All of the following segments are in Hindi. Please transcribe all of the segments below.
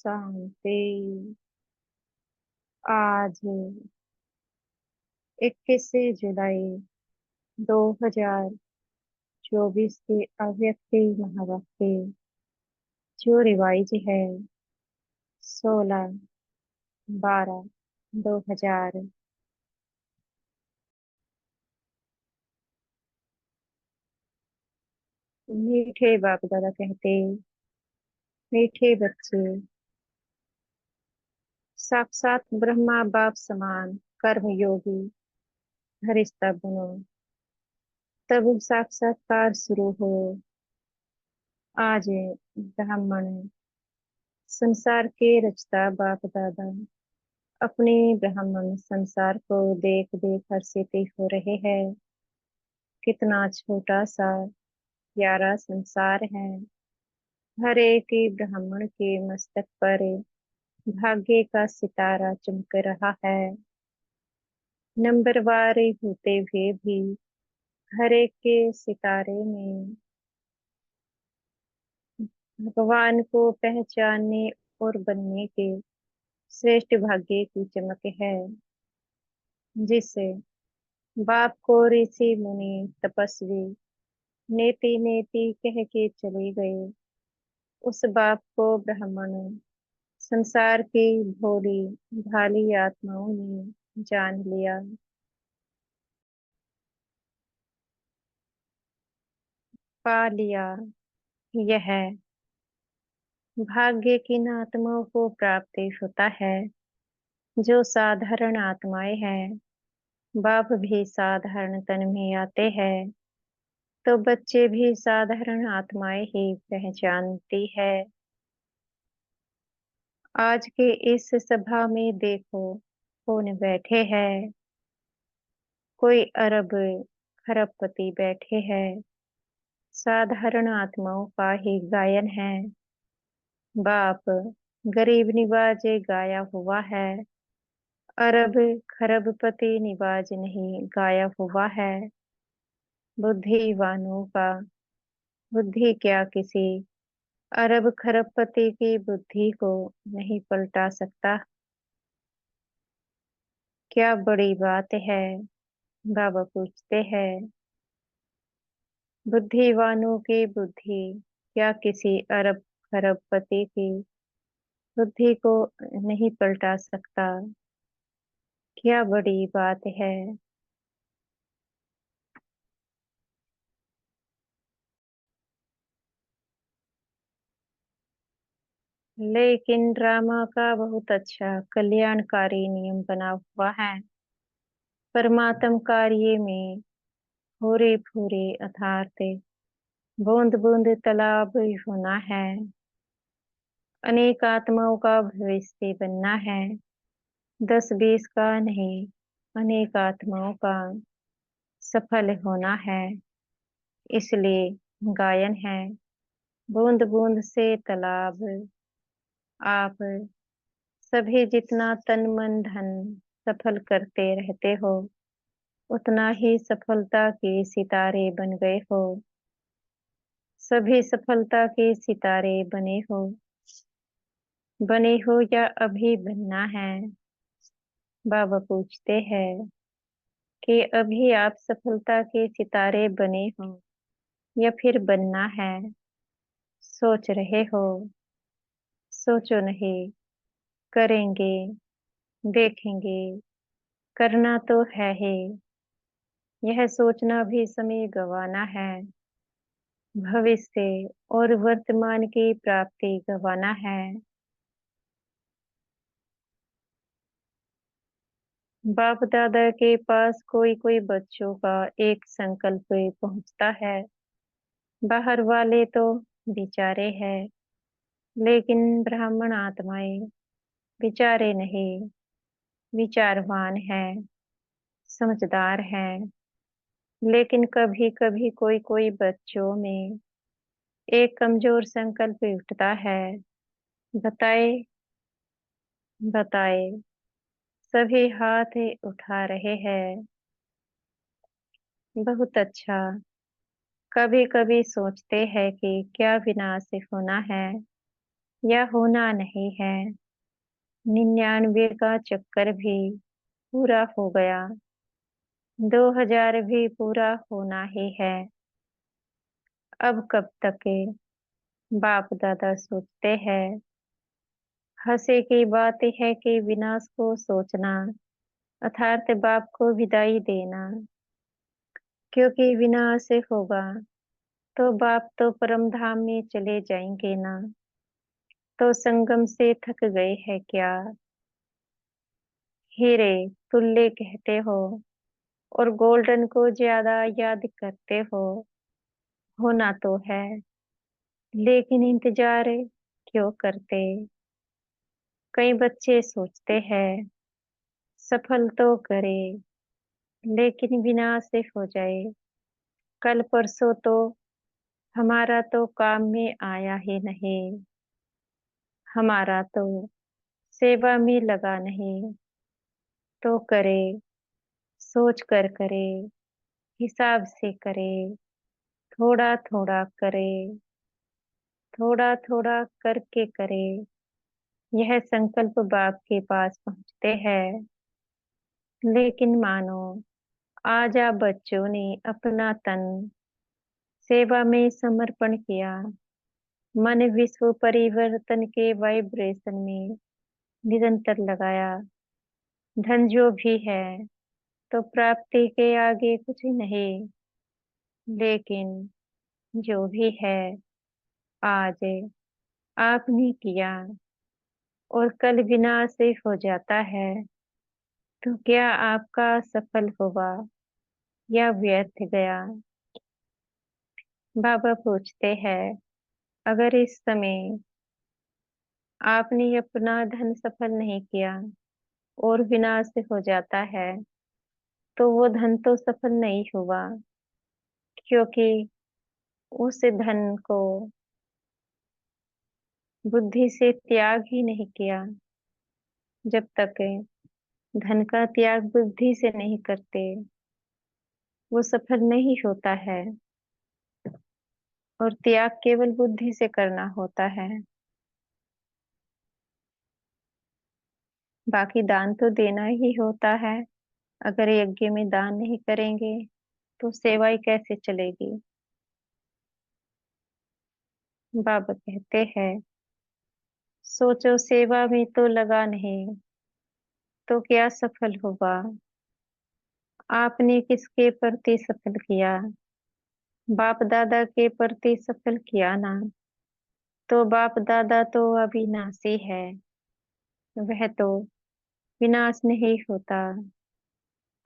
शांति। आज 21 जुलाई 2024 के अव्यक्ति महावाक्य के जो रिवाइज है 16/12/2000। मीठे बाप दादा कहते, मीठे बच्चे, साक्षात ब्रह्मा बाप समान कर्म योगी हरिस्ता बनो, तब साक्षात्कार शुरू हो। आज ब्राह्मण संसार के रचता बाप दादा अपने ब्राह्मण संसार को देख देख हर्षित हो रहे हैं। कितना छोटा सा प्यारा संसार है। हर एक ही ब्राह्मण के मस्तक पर भाग्य का सितारा चमक रहा है। नंबरवार होते हुए भी हर एक के सितारे में भगवान को पहचानने और बनने के श्रेष्ठ भाग्य की चमक है, जिससे बाप को ऋषि मुनि तपस्वी नेति नेति कह के चले गए। उस बाप को ब्राह्मण संसार की भोली भाली आत्माओं ने जान लिया। पा लिया। यह भाग्य किन आत्माओं को प्राप्त होता है जो साधारण आत्माएं हैं। बाप भी साधारण तन में आते हैं तो बच्चे भी साधारण आत्माएं ही पहचानती है। आज के इस सभा में देखो कौन बैठे हैं। कोई अरब खरबपति बैठे हैं। साधारण आत्माओं का ही गायन है। बाप गरीब निवाज गाया हुआ है। अरब खरबपति निवाज नहीं गाया हुआ है। बुद्धिवानों का बुद्धि क्या किसी अरब खरबपति की बुद्धि को नहीं पलटा सकता। क्या बड़ी बात है, बाबा पूछते हैं। बुद्धिवानों की बुद्धि क्या किसी अरब खरबपति की बुद्धि को नहीं पलटा सकता। क्या बड़ी बात है। लेकिन ड्रामा का बहुत अच्छा कल्याणकारी नियम बना हुआ है। परमात्म कार्य में पूरे पूरे अर्थात बूंद बूंद तालाब होना है। अनेक आत्माओं का भविष्य बनना है। 10-20 का नहीं, अनेक आत्माओं का सफल होना है। इसलिए गायन है, बूंद बूंद से तालाब। आप सभी जितना तन मन धन सफल करते रहते हो उतना ही सफलता के सितारे बन गए हो। सभी सफलता के सितारे बने हो या अभी बनना है। बाबा पूछते हैं कि अभी आप सफलता के सितारे बने हो या फिर बनना है। सोच रहे हो। सोचो नहीं, करेंगे, देखेंगे, करना तो है ही। यह सोचना भी समय गंवाना है। भविष्य और वर्तमान की प्राप्ति गंवाना है। बाप दादा के पास कोई कोई बच्चों का एक संकल्प पहुंचता है। बाहर वाले तो बेचारे हैं, लेकिन ब्राह्मण आत्माएं बेचारे नहीं, विचारवान है, समझदार है। लेकिन कभी कभी कोई कोई बच्चों में एक कमजोर संकल्प उठता है। बताए बताए। सभी हाथ उठा रहे हैं। बहुत अच्छा। कभी कभी सोचते हैं कि क्या विनाश होना है। या होना नहीं है। 99 का चक्कर भी पूरा हो गया, 2000 भी पूरा होना ही है। अब कब तक के बाप दादा सोचते हैं। हंसे की बात है कि विनाश को सोचना अर्थात बाप को विदाई देना, क्योंकि विनाश होगा तो बाप तो परम धाम में चले जाएंगे ना। तो संगम से थक गए हैं क्या। हीरे तुल्य कहते हो और गोल्डन को ज्यादा याद करते हो। होना तो है, लेकिन इंतजार क्यों करते। कई बच्चे सोचते हैं सफल तो करे, लेकिन विनाश से हो जाए कल परसों तो हमारा तो काम में आया ही नहीं। हमारा तो सेवा में लगा नहीं, तो करे सोच कर करे, हिसाब से करे, थोड़ा थोड़ा करे, थोड़ा थोड़ा करके करे। यह संकल्प बाप के पास पहुंचते हैं। लेकिन मानो आज आप बच्चों ने अपना तन सेवा में समर्पण किया, मन विश्व परिवर्तन के वाइब्रेशन में निरंतर लगाया। धन जो भी है तो प्राप्ति के आगे कुछ नहीं, लेकिन जो भी है आज आपने किया और कल विनाश से हो जाता है, तो क्या आपका सफल हुआ या व्यर्थ गया। बाबा पूछते हैं, अगर इस समय आपने अपना धन सफल नहीं किया और विनाश से हो जाता है, तो वो धन तो सफल नहीं हुआ, क्योंकि उस धन को बुद्धि से त्याग ही नहीं किया। जब तक धन का त्याग बुद्धि से नहीं करते, वो सफल नहीं होता है। और त्याग केवल बुद्धि से करना होता है। बाकी दान तो देना ही होता है। अगर यज्ञ में दान नहीं करेंगे तो सेवाई कैसे चलेगी। बाबा कहते हैं, सोचो सेवा में तो लगा नहीं, तो क्या सफल होगा। आपने किसके प्रति सफल किया। बाप दादा के प्रति सफल किया ना। तो बाप दादा तो अविनाशी है, वह तो विनाश नहीं होता।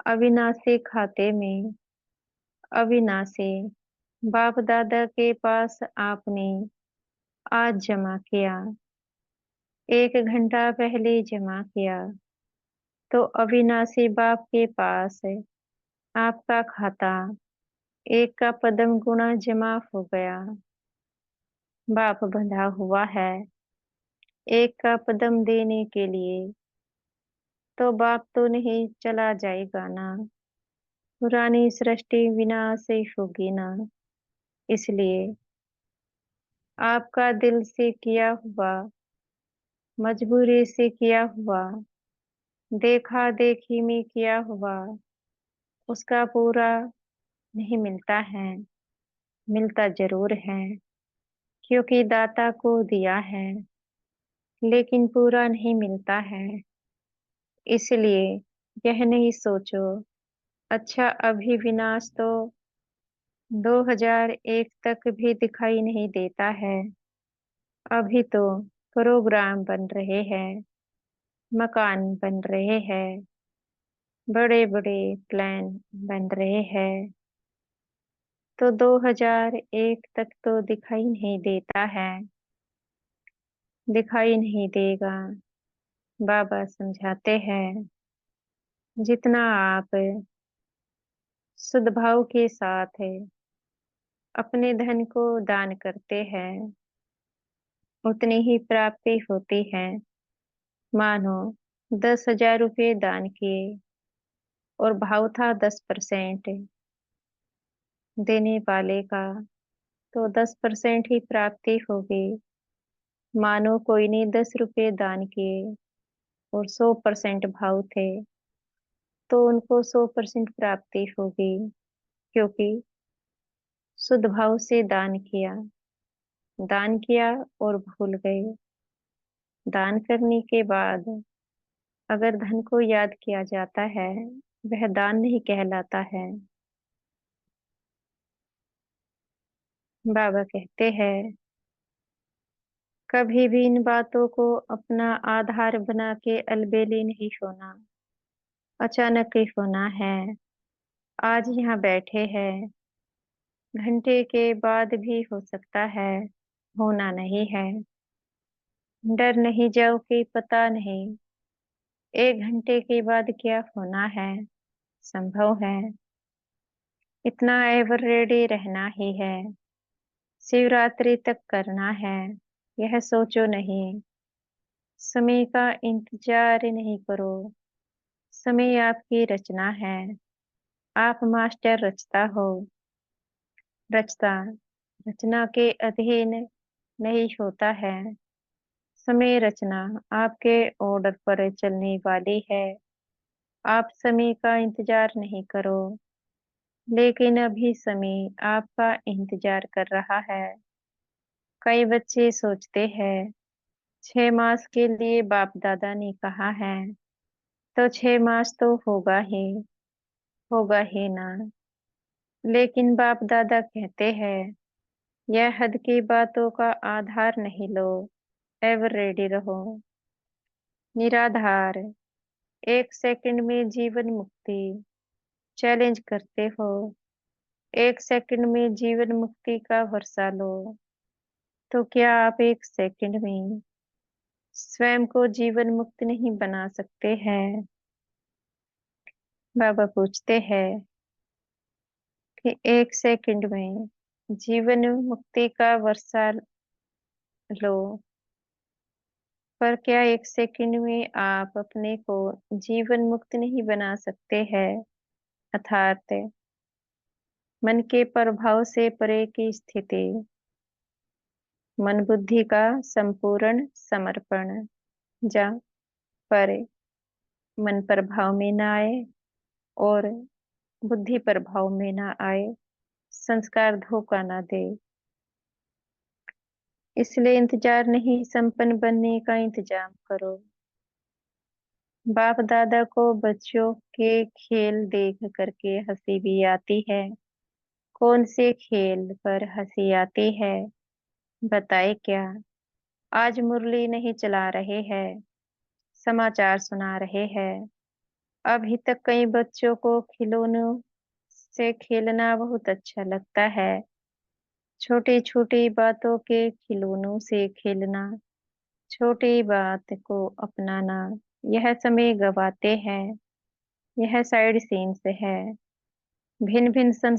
अविनाशी खाते में अविनाशी बाप दादा के पास आपने आज जमा किया, 1 घंटा पहले जमा किया, तो अविनाशी बाप के पास आपका खाता 1 का पदम गुणा जमा हो गया। बाप बंधा हुआ है 1 का पदम देने के लिए, तो बाप तो नहीं चला जाएगा ना। पुरानी सृष्टि विनाश से होगी ना। इसलिए आपका दिल से किया हुआ, मजबूरी से किया हुआ, देखा देखी में किया हुआ, उसका पूरा नहीं मिलता है। मिलता जरूर है, क्योंकि दाता को दिया है, लेकिन पूरा नहीं मिलता है। इसलिए यह नहीं सोचो, अच्छा अभी विनाश तो 2001 तक भी दिखाई नहीं देता है। अभी तो प्रोग्राम बन रहे हैं, मकान बन रहे हैं, बड़े बड़े प्लान बन रहे हैं। तो 2001 तक तो दिखाई नहीं देता है। दिखाई नहीं देगा। बाबा समझाते हैं, जितना आप सद्भाव के साथ अपने धन को दान करते हैं, उतनी ही प्राप्ति होती है। मानो 10,000 रुपये दान किए और भाव था 10% देने वाले का, तो 10% ही प्राप्ति होगी। मानो कोई ने 10 रुपए दान किए और 100% भाव थे, तो उनको 100% प्राप्ति होगी, क्योंकि शुद्ध भाव से दान किया। दान किया और भूल गए। दान करने के बाद अगर धन को याद किया जाता है, वह दान नहीं कहलाता है। बाबा कहते हैं, कभी भी इन बातों को अपना आधार बना के अलबेली नहीं होना। अचानक ही होना है। आज यहाँ बैठे हैं, घंटे के बाद भी हो सकता है, होना नहीं है। डर नहीं जाओ कि पता नहीं 1 घंटे के बाद क्या होना है। संभव है। इतना एवर रेडी रहना ही है। शिवरात्रि तक करना है। यह सोचो नहीं। समय का इंतजार नहीं करो। समय आपकी रचना है। आप मास्टर रचता हो। रचता रचना के अधीन नहीं होता है। समय रचना आपके ऑर्डर पर चलने वाली है। आप समय का इंतजार नहीं करो, लेकिन अभी समय आपका इंतजार कर रहा है। कई बच्चे सोचते हैं, 6 मास के लिए बाप दादा ने कहा है, तो 6 मास तो होगा ही ना। लेकिन बाप दादा कहते हैं, यह हद की बातों का आधार नहीं लो। एवर रेडी रहो। निराधार 1 सेकंड में जीवन मुक्ति चैलेंज करते हो। 1 सेकंड में जीवन मुक्ति का वर्षा लो, तो क्या आप 1 सेकंड में स्वयं को जीवन मुक्त नहीं बना सकते हैं? बाबा पूछते हैं कि 1 सेकंड में जीवन मुक्ति का वर्षा लो, पर क्या 1 सेकंड में आप अपने को जीवन मुक्त नहीं बना सकते हैं? अर्थात मन के प्रभाव से परे की स्थिति, मन बुद्धि का संपूर्ण समर्पण, जहाँ पर मन प्रभाव में न आए और बुद्धि प्रभाव में न आए, संस्कार धोखा न दे। इसलिए इंतजार नहीं, संपन्न बनने का इंतजाम करो। बाप दादा को बच्चों के खेल देख करके हंसी भी आती है। कौन से खेल पर हंसी आती है? बताए क्या? आज मुरली नहीं चला रहे हैं, समाचार सुना रहे हैं। अभी तक कई बच्चों को खिलौनों से खेलना बहुत अच्छा लगता है। छोटी छोटी बातों के खिलौनों से खेलना, छोटी बात को अपनाना, यह समय गवाते हैं। यह साइड सीन से है। भिन्न भिन्न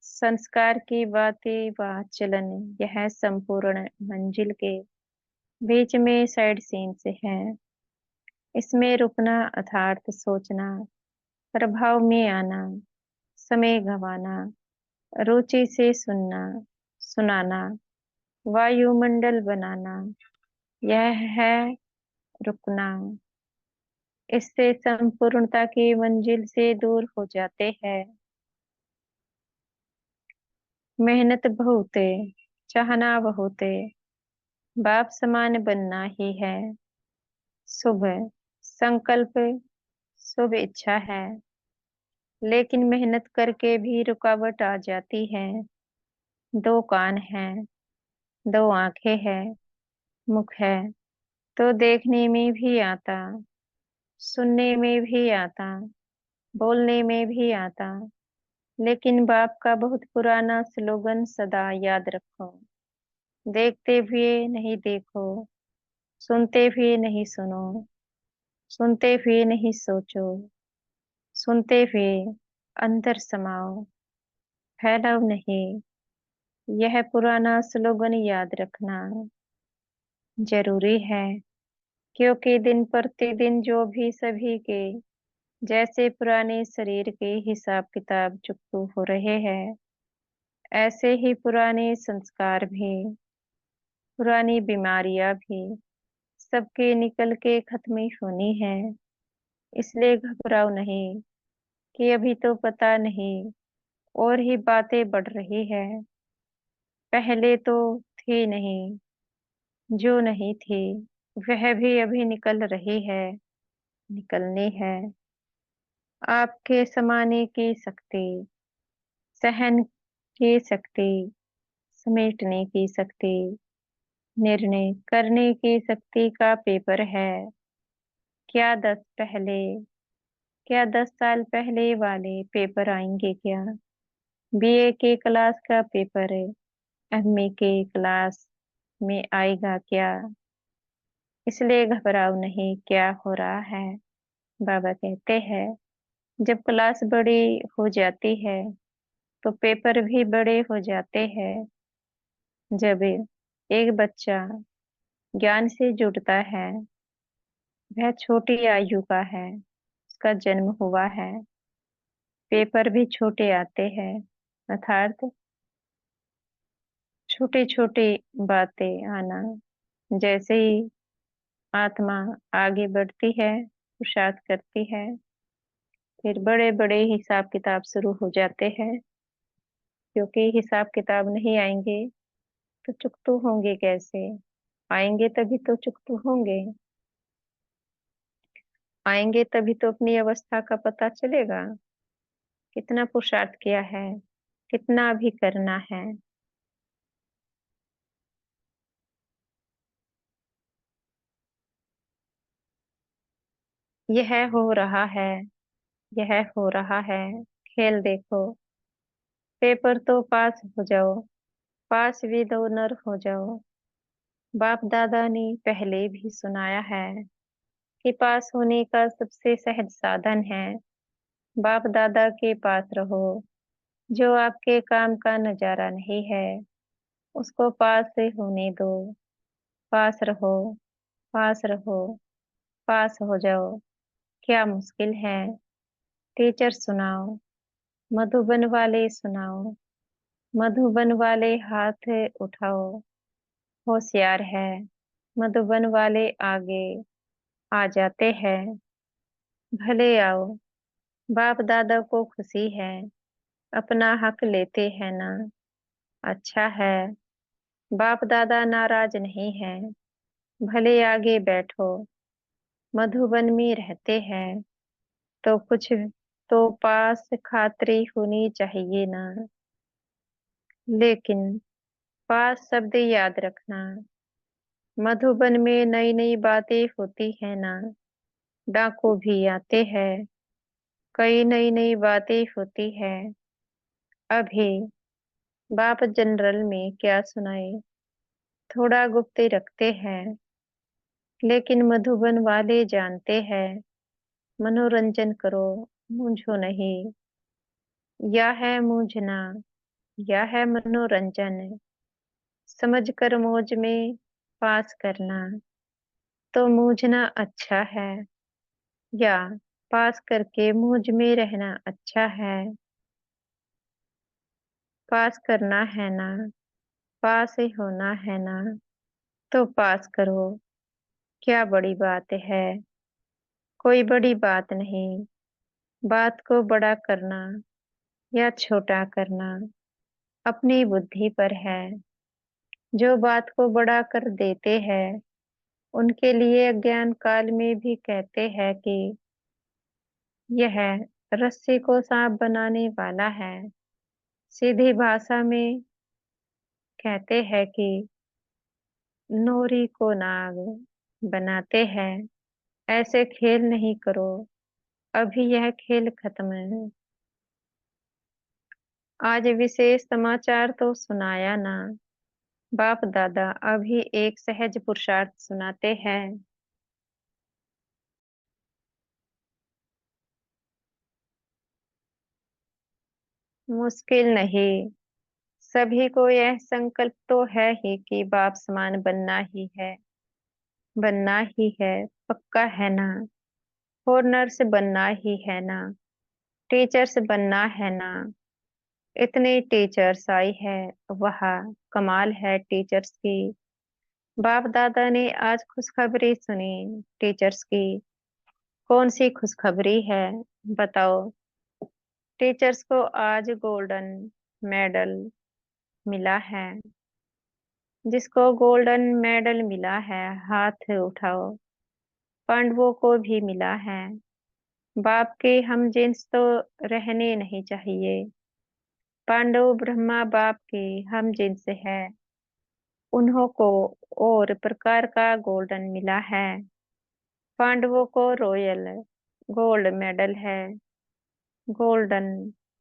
संस्कार की बातें व चलन, यह संपूर्ण मंजिल के बीच में साइड सीन से है। इसमें रुकना अर्थात सोचना, प्रभाव में आना, समय गंवाना, रुचि से सुनना सुनाना, वायुमंडल बनाना, यह है रुकना। इससे संपूर्णता की मंजिल से दूर हो जाते हैं। मेहनत बहुत है, चाहना बहुत है, बाप समान बनना ही है। शुभ संकल्प, शुभ इच्छा है, लेकिन मेहनत करके भी रुकावट आ जाती है। 2 कान हैं, 2 आंखें हैं, मुख है, तो देखने में भी आता, सुनने में भी आता, बोलने में भी आता। लेकिन बाप का बहुत पुराना स्लोगन सदा याद रखो, देखते हुए नहीं देखो, सुनते हुए नहीं सुनो, सुनते हुए नहीं सोचो, सुनते हुए अंदर समाओ, फैलाओ नहीं। यह पुराना स्लोगन याद रखना जरूरी है, क्योंकि दिन प्रतिदिन जो भी सभी के जैसे पुराने शरीर के हिसाब किताब चुकतू हो रहे हैं, ऐसे ही पुराने संस्कार भी पुरानी बीमारियां भी सबके निकल के खत्म ही होनी है। इसलिए घबराओ नहीं कि अभी तो पता नहीं, और ही बातें बढ़ रही है। पहले तो थी नहीं, जो नहीं थी वह भी अभी निकल रही है, निकलनी है। आपके समाने की शक्ति, सहन की शक्ति, समेटने की शक्ति, निर्णय करने की शक्ति का पेपर है। क्या 10 साल पहले वाले पेपर आएंगे क्या? बीए के क्लास का पेपर एमए के क्लास में आएगा क्या? इसलिए घबराओ नहीं, क्या हो रहा है। बाबा कहते हैं, जब क्लास बड़ी हो जाती है तो पेपर भी बड़े हो जाते हैं। जब एक बच्चा ज्ञान से जुड़ता है, वह छोटी आयु का है, उसका जन्म हुआ है, पेपर भी छोटे आते हैं। अर्थात छोटी छोटी बातें आना। जैसे ही आत्मा आगे बढ़ती है, पुरुषार्थ करती है, फिर बड़े बड़े हिसाब किताब शुरू हो जाते हैं। क्योंकि हिसाब किताब नहीं आएंगे तो चुकतू होंगे कैसे? आएंगे तभी तो चुकतू होंगे। आएंगे तभी तो अपनी अवस्था का पता चलेगा, कितना पुरुषार्थ किया है, कितना अभी करना है। यह हो रहा है, यह हो रहा है। खेल देखो, पेपर तो पास हो जाओ, पास विद ऑनर हो जाओ। बाप दादा ने पहले भी सुनाया है कि पास होने का सबसे सहज साधन है बाप दादा के पास रहो। जो आपके काम का नजारा नहीं है, उसको पास से होने दो। पास रहो, पास रहो, पास हो जाओ। क्या मुश्किल है? टीचर सुनाओ, मधुबन वाले सुनाओ, मधुबन वाले हाथ उठाओ। होशियार है, मधुबन वाले आगे आ जाते हैं। भले आओ, बाप दादा को खुशी है, अपना हक लेते हैं ना। अच्छा है, बाप दादा नाराज नहीं है। भले आगे बैठो, मधुबन में रहते हैं तो कुछ तो पास खातरी होनी चाहिए ना। लेकिन पास शब्द याद रखना, मधुबन में नई नई बातें होती है ना। डाकू भी आते हैं, कई नई नई बातें होती है। अभी बाप जनरल में क्या सुनाए, थोड़ा गुप्त रखते हैं। लेकिन मधुबन वाले जानते हैं, मनोरंजन करो, मूंझो नहीं। या है मूंझना, या है मनोरंजन, समझ कर मौज में पास करना। तो मूंझना अच्छा है, या पास करके मौज में रहना अच्छा है? पास करना है ना, पास ही होना है ना, तो पास करो। क्या बड़ी बात है? कोई बड़ी बात नहीं। बात को बड़ा करना या छोटा करना अपनी बुद्धि पर है। जो बात को बड़ा कर देते हैं, उनके लिए अज्ञान काल में भी कहते हैं कि यह रस्सी को सांप बनाने वाला है। सीधी भाषा में कहते हैं कि नोरी को नाग बनाते हैं। ऐसे खेल नहीं करो, अभी यह खेल खत्म है। आज विशेष समाचार तो सुनाया ना। बाप दादा अभी एक सहज पुरुषार्थ सुनाते हैं। मुश्किल नहीं, सभी को यह संकल्प तो है ही कि बाप समान बनना ही है, बनना ही है। पक्का है ना? और नर्स बनना ही है ना, टीचर्स बनना है ना। इतने टीचर्स आई है, वाह, कमाल है टीचर्स की। बाप दादा ने आज खुशखबरी सुनी टीचर्स की। कौन सी खुशखबरी है? बताओ। टीचर्स को आज गोल्डन मेडल मिला है। जिसको गोल्डन मेडल मिला है हाथ उठाओ। पांडवों को भी मिला है। बाप के हम जिन्स तो रहने नहीं चाहिए। पांडव ब्रह्मा बाप के हम जिन्स है। उन्हों को और प्रकार का गोल्डन मिला है। पांडवों को रॉयल गोल्ड मेडल है। गोल्डन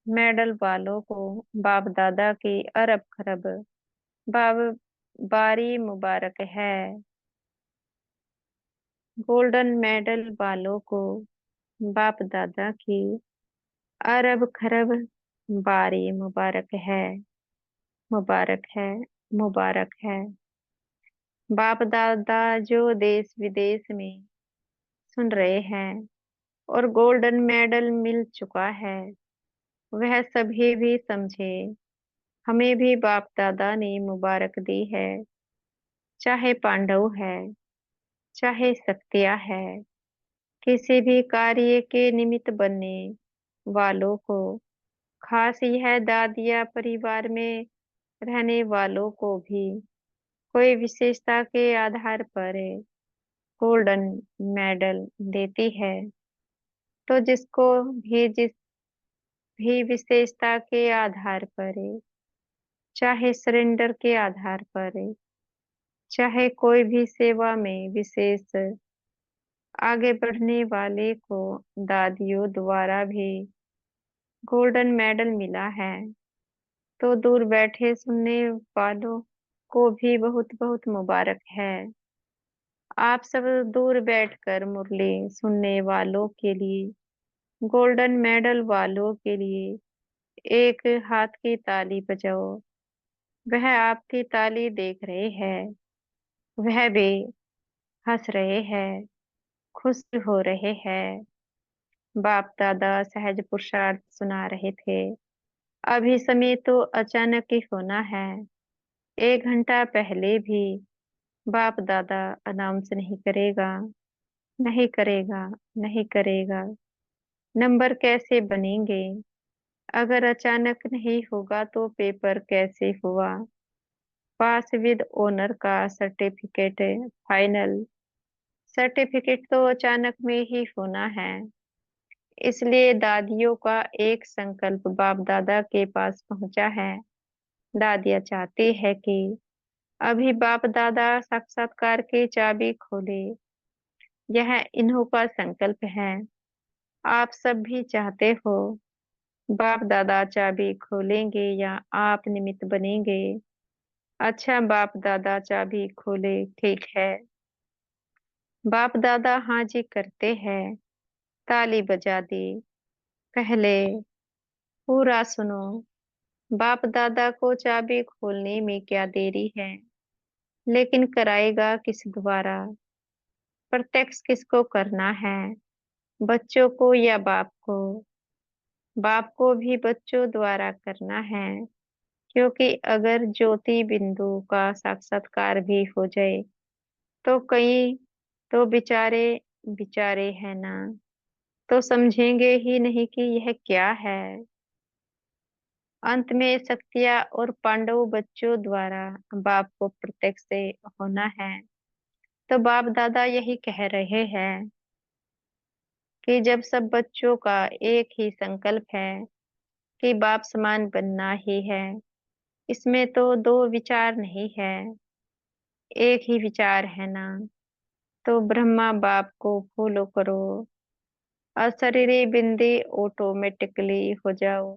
मेडल वालों को बाप दादा की अरब खरब बाब बारी मुबारक है। गोल्डन मेडल वालों को बाप दादा की अरब खरब बारी मुबारक है। मुबारक है। मुबारक है। बाप दादा जो देश विदेश में सुन रहे हैं और गोल्डन मेडल मिल चुका है वह सभी भी समझे। हमें भी बाप दादा ने मुबारक दी है। चाहे पांडव है चाहे शक्तियाँ है। किसी भी कार्य के निमित्त बनने वालों को खास यह दादिया परिवार में रहने वालों को भी कोई विशेषता के आधार पर गोल्डन मेडल देती है। तो जिसको भी जिस भी विशेषता के आधार पर चाहे सरेंडर के आधार पर चाहे कोई भी सेवा में विशेष आगे बढ़ने वाले को दादियों द्वारा भी गोल्डन मेडल मिला है तो दूर बैठे सुनने वालों को भी बहुत बहुत मुबारक है। आप सब दूर बैठकर मुरली सुनने वालों के लिए गोल्डन मेडल वालों के लिए एक हाथ की ताली बजाओ। वह आपकी ताली देख रहे हैं। वह भी हंस रहे हैं। खुश हो रहे हैं। बाप दादा सहज पुरुषार्थ सुना रहे थे। अभी समय तो अचानक ही होना है। 1 घंटा पहले भी बाप दादा अनाउंस नहीं करेगा। नहीं करेगा। नहीं करेगा। नंबर कैसे बनेंगे? अगर अचानक नहीं होगा तो पेपर कैसे हुआ? पास विद ऑनर का सर्टिफिकेट फाइनल सर्टिफिकेट तो अचानक में ही होना है। इसलिए दादियों का एक संकल्प बाप दादा के पास पहुंचा है। दादियाँ चाहती है कि अभी बाप दादा साक्षात्कार की चाबी खोले। यह इन्हों का संकल्प है। आप सब भी चाहते हो बाप दादा चाबी खोलेंगे या आप निमित्त बनेंगे? अच्छा बाप दादा चाबी खोले ठीक है। बाप दादा हाँ जी करते हैं। ताली बजा दी। पहले पूरा सुनो। बाप दादा को चाबी खोलने में क्या देरी है? लेकिन कराएगा किस द्वारा? प्रत्यक्ष किसको करना है? बच्चों को या बाप को? बाप को भी बच्चों द्वारा करना है। क्योंकि अगर ज्योति बिंदु का साक्षात्कार भी हो जाए तो कई तो बेचारे बेचारे है ना तो समझेंगे ही नहीं कि यह क्या है। अंत में शक्तियाँ और पांडव बच्चों द्वारा बाप को प्रत्यक्ष से होना है। तो बाप दादा यही कह रहे हैं कि जब सब बच्चों का एक ही संकल्प है कि बाप समान बनना ही है। इसमें तो दो विचार नहीं है। एक ही विचार है ना। तो ब्रह्मा बाप को फॉलो करो। अशरीरी बिंदी ऑटोमेटिकली हो जाओ।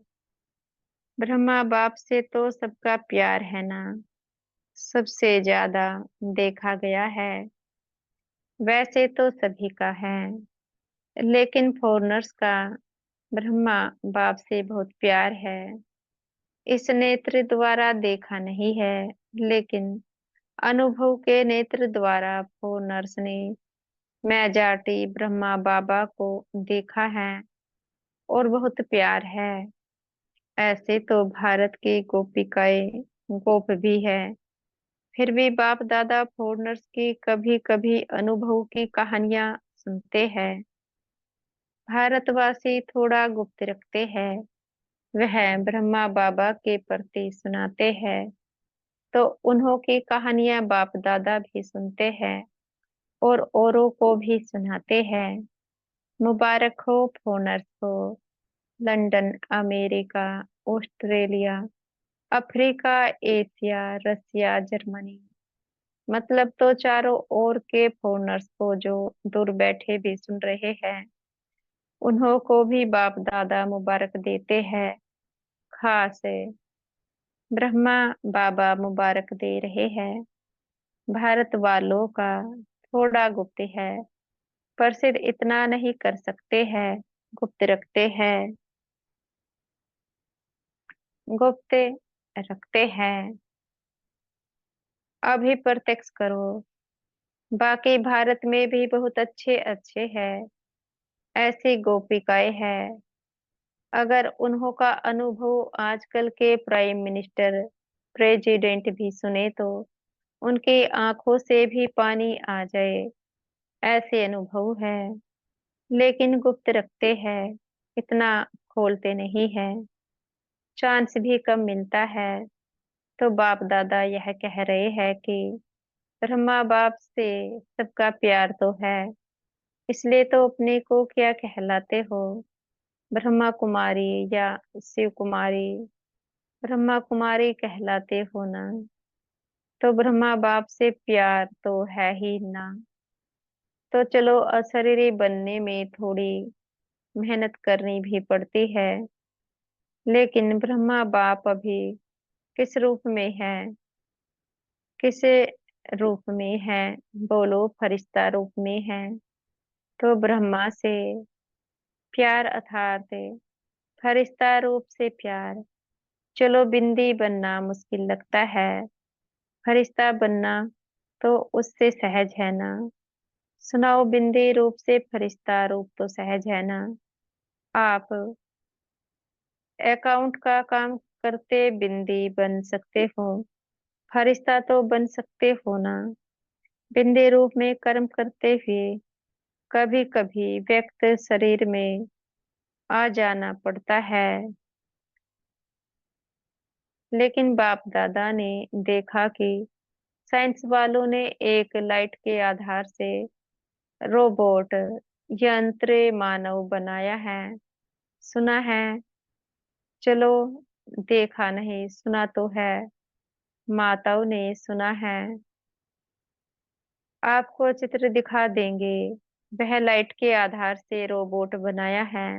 ब्रह्मा बाप से तो सबका प्यार है ना। सबसे ज्यादा देखा गया है। वैसे तो सभी का है। लेकिन फॉरेनर्स का ब्रह्मा बाप से बहुत प्यार है। इस नेत्र द्वारा देखा नहीं है। लेकिन अनुभव के नेत्र द्वारा फॉरेनर्स ने मेजॉरिटी ब्रह्मा बाबा को देखा है और बहुत प्यार है। ऐसे तो भारत की गोपिकाएं गोप भी है। फिर भी बाप दादा फॉरनर्स की कभी कभी अनुभव की कहानियां सुनते हैं। भारतवासी थोड़ा गुप्त रखते हैं। वह ब्रह्मा बाबा के प्रति सुनाते हैं तो उन्हों की कहानियां बाप दादा भी सुनते हैं और औरों को भी सुनाते हैं। मुबारक हो फोनर्स को। London, America, Australia, Africa, Asia, Russia, Germany, मतलब तो चारों ओर के फोनर्स को जो दूर बैठे भी सुन रहे हैं, उन्हों को भी बाप दादा मुबारक देते हैं। खास ब्रह्मा बाबा मुबारक दे रहे हैं। भारत वालों का थोड़ा गुप्त है, पर सिर्फ इतना नहीं कर सकते हैं, गुप्त रखते हैं। गुप्त रखते हैं। अभी प्रत्यक्ष करो। बाकी भारत में भी बहुत अच्छे अच्छे हैं, ऐसी गोपिकाएं हैं। अगर उन्हों का अनुभव आजकल के प्राइम मिनिस्टर, प्रेसिडेंट भी सुने तो उनकी आंखों से भी पानी आ जाए, ऐसे अनुभव है। लेकिन गुप्त रखते हैं, इतना खोलते नहीं है, चांस भी कम मिलता है। तो बाप दादा यह कह रहे हैं कि ब्रह्मा बाप से सबका प्यार तो है, इसलिए तो अपने को क्या कहलाते हो, ब्रह्मा कुमारी या शिव कुमारी। ब्रह्मा कुमारी कहलाते हो ना, तो ब्रह्मा बाप से प्यार तो है ही ना। तो चलो, अशरीरी बनने में थोड़ी मेहनत करनी भी पड़ती है। लेकिन ब्रह्मा बाप अभी किस रूप में है? किस रूप में है? बोलो, फरिश्ता रूप में है। तो ब्रह्मा से प्यार अर्थात फरिश्ता रूप से प्यार। चलो, बिंदी बनना मुश्किल लगता है, फरिश्ता बनना तो उससे सहज है ना। सुनाओ, बिंदी रूप से फरिश्ता रूप तो सहज है ना। आप अकाउंट का काम करते बिंदी बन सकते हो, फरिश्ता तो बन सकते हो ना। बिंदी रूप में कर्म करते हुए कभी कभी व्यक्त शरीर में आ जाना पड़ता है। लेकिन बाप दादा ने देखा कि साइंस वालों ने एक लाइट के आधार से रोबोट, यंत्र मानव बनाया है। सुना है? चलो, देखा नहीं, सुना तो है। माताओं ने सुना है। आपको चित्र दिखा देंगे। वह लाइट के आधार से रोबोट बनाया है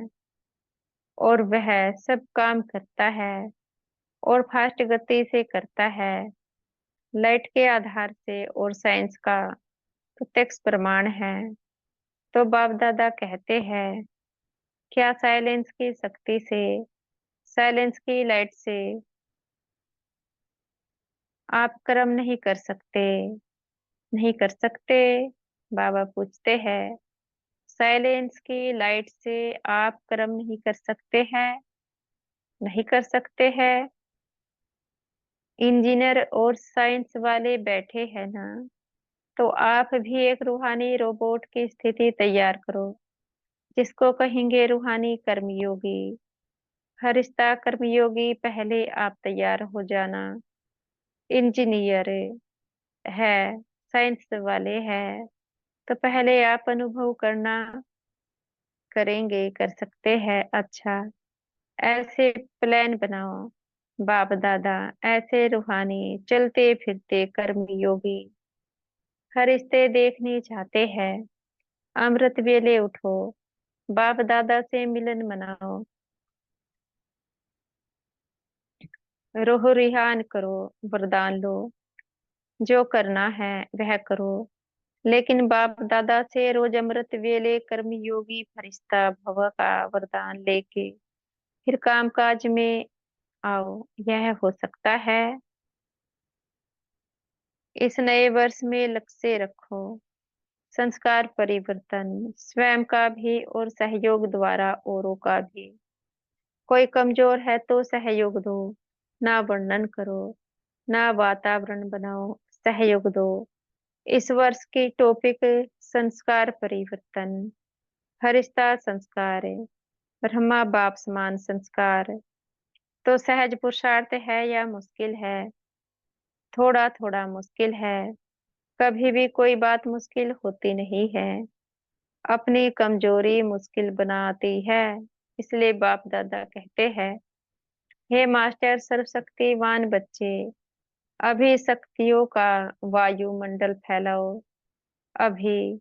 और वह सब काम करता है और फास्ट गति से करता है। लाइट के आधार से और साइंस का प्रत्यक्ष प्रमाण है। तो बाप दादा कहते हैं, क्या साइलेंस की शक्ति से, साइलेंस की लाइट से आप कर्म नहीं कर सकते? नहीं कर सकते? बाबा पूछते हैं, साइलेंस की लाइट से आप कर्म नहीं कर सकते हैं? नहीं कर सकते हैं? इंजीनियर और साइंस वाले बैठे हैं ना, तो आप भी एक रूहानी रोबोट की स्थिति तैयार करो, जिसको कहेंगे रूहानी कर्मयोगी। फरिश्ता कर्मयोगी पहले आप तैयार हो जाना। इंजीनियर है, साइंस वाले हैं, तो पहले आप अनुभव करना। करेंगे, कर सकते हैं, अच्छा। ऐसे प्लान बनाओ बाप दादा, ऐसे रूहानी चलते फिरते कर्मयोगी फरिश्ते देखने चाहते हैं। अमृत वेले उठो, बाप दादा से मिलन मनाओ। रोह रिहान करो, वरदान लो। जो करना है वह करो, लेकिन बाप दादा से रोज अमृत वेले कर्मयोगी फरिश्ता भव का वरदान लेके फिर काम काज में आओ। यह हो सकता है। इस नए वर्ष में लक्ष्य रखो संस्कार परिवर्तन, स्वयं का भी और सहयोग द्वारा औरों का भी। कोई कमजोर है तो सहयोग दो, ना वर्णन करो, ना वातावरण बनाओ, सहयोग दो। इस वर्ष की टॉपिक संस्कार परिवर्तन, फरिश्ता संस्कार, ब्रह्मा बाप समान संस्कार। तो सहज पुरुषार्थ है या मुश्किल है? थोड़ा थोड़ा मुश्किल है। कभी भी कोई बात मुश्किल होती नहीं है, अपनी कमजोरी मुश्किल बनाती है। इसलिए बाप दादा कहते हैं, हे मास्टर सर्वशक्तिवान बच्चे, अभी शक्तियों का वायुमंडल फैलाओ। अभी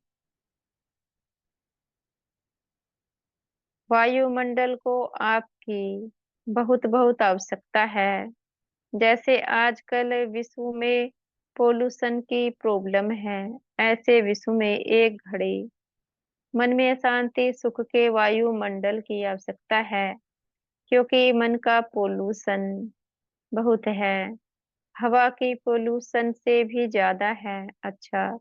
वायुमंडल को आपकी बहुत बहुत आवश्यकता है। जैसे आजकल विश्व में पोल्यूशन की प्रॉब्लम है, ऐसे विश्व में एक घड़ी मन में शांति सुख के वायुमंडल की आवश्यकता है। क्योंकि मन का पोल्यूशन बहुत है, हवा की पोल्यूशन से भी ज्यादा है। अच्छा,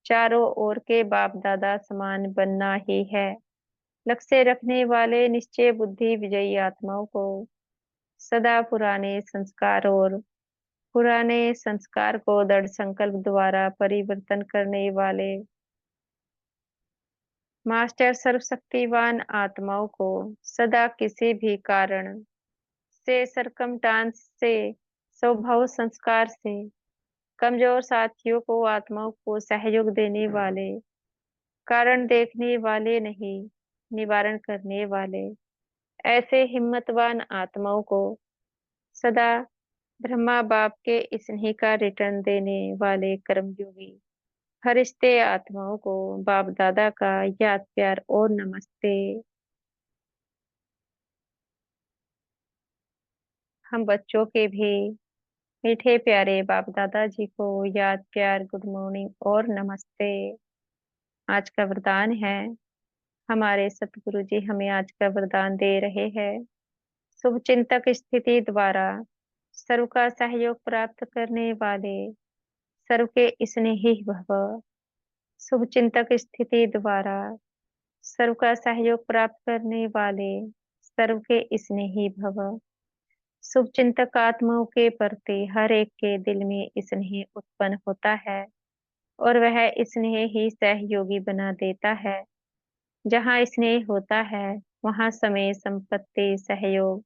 चारों ओर के बाप दादा समान बनना ही है लक्ष्य रखने वाले निश्चय बुद्धि विजयी आत्माओं को सदा पुराने संस्कार को दृढ़ संकल्प द्वारा परिवर्तन करने वाले मास्टर सर्वशक्तिवान आत्माओं को सदा किसी भी कारण से सरकमटांस से स्वभाव संस्कार से कमजोर साथियों को आत्माओं को सहयोग देने वाले, कारण देखने वाले नहीं, निवारण करने वाले ऐसे हिम्मतवान आत्माओं को सदा ब्रह्मा बाप के स्नेह का रिटर्न देने वाले कर्मयोगी फरिश्ते आत्माओं को बाप दादा का याद प्यार और नमस्ते। हम बच्चों के भी मीठे प्यारे बाप दादा जी को याद प्यार गुड मॉर्निंग और नमस्ते। आज का वरदान है, हमारे सतगुरु जी हमें आज का वरदान दे रहे हैं। शुभ चिंतक स्थिति द्वारा सर्व का सहयोग प्राप्त करने वाले सर्व के स्नेही भव। शुभ चिंतक स्थिति द्वारा सर्व का सहयोग प्राप्त करने वाले सर्व के स्नेही भव। शुभ चिंतक आत्माओं के प्रति हर एक के दिल में स्नेह उत्पन्न होता है और वह स्नेह ही सहयोगी बना देता है। जहाँ स्नेह होता है वहाँ समय संपत्ति सहयोग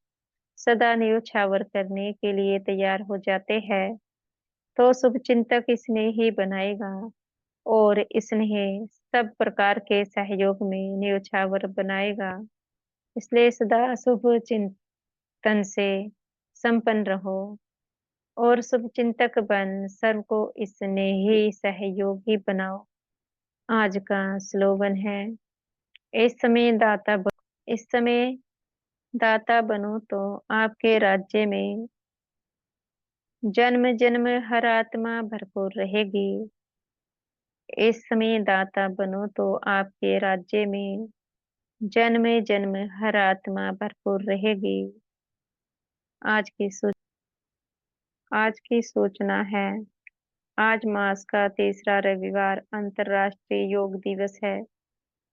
सदा न्योछावर करने के लिए तैयार हो जाते हैं। तो शुभ चिंतक स्नेह ही बनाएगा और स्नेह सब प्रकार के सहयोग में न्योछावर बनाएगा। इसलिए सदा शुभ चिंतन से संपन्न रहो और शुभ चिंतक बन सर्व को स्नेही सहयोगी बनाओ। आज का स्लोगन है, इस समय दाता बनो तो आपके राज्य में जन्म जन्म हर आत्मा भरपूर रहेगी। इस समय दाता बनो तो आपके राज्य में जन्म जन्म हर आत्मा भरपूर रहेगी। आज की सोच आज की सूचना है, आज मास का तीसरा रविवार अंतर्राष्ट्रीय योग दिवस है।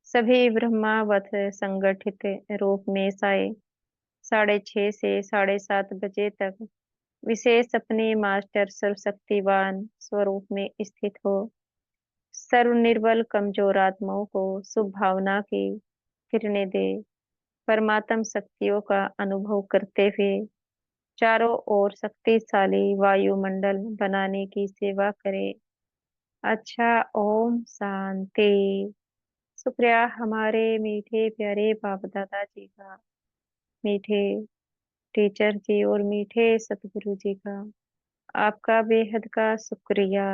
सभी ब्रह्मावत संगठित रूप में साढ़े 6 से 7:30 बजे तक विशेष अपने मास्टर सर्वशक्तिवान स्वरूप में स्थित हो सर्व निर्बल कमजोर आत्माओं को शुभ भावना की किरणें दे परमात्म शक्तियों का अनुभव करते हुए चारों ओर शक्तिशाली वायुमंडल बनाने की सेवा करे। अच्छा, ओम शांति। शुक्रिया हमारे मीठे प्यारे बाप दादा जी का, मीठे टीचर जी और मीठे सतगुरु जी का, आपका बेहद का शुक्रिया।